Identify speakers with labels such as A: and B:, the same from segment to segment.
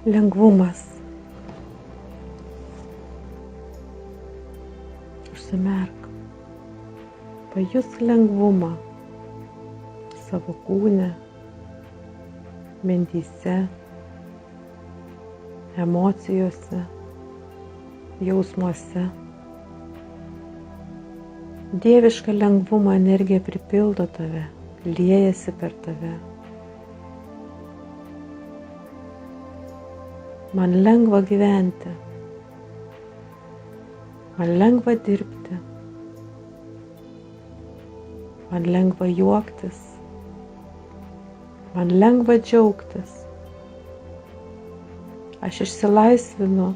A: Lengvumas. Užsimerk. Pajusk lengvumą savo kūne, mintyse, emocijose, jausmuose. Dieviška lengvumo energija pripildo tave, liejasi per tave. Man lengva gyventi, man lengva dirbti, man lengva juoktis, man lengva džiaugtis. Aš išsilaisvinu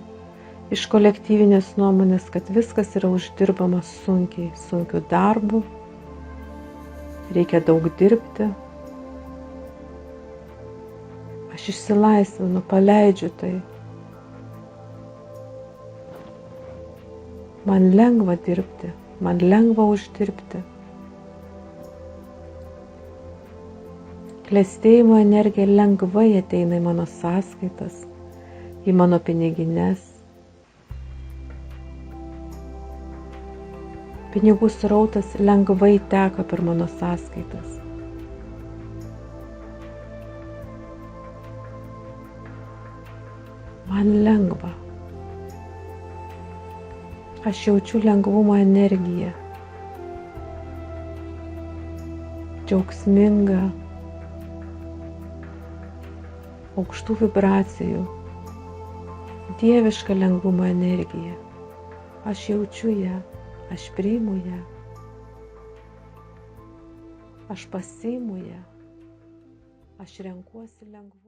A: iš kolektyvinės nuomonės, kad viskas yra uždirbama sunkiai, sunkiu darbu, reikia daug dirbti. Aš išsilaisvinu, paleidžiu tai. Man lengva dirbti, man lengva uždirbti. Klestėjimo energija lengvai ateina į mano sąskaitas, į mano pinigines. Pinigų srautas lengvai teka per mano sąskaitas. Man lengva. Aš jaučiu lengvumo energiją. Džiaugsmingą, aukštų vibracijų, dievišką lengvumo energiją. Aš jaučiu ją, aš priimu ją, aš pasiimu ją, aš renkuosi lengvumą.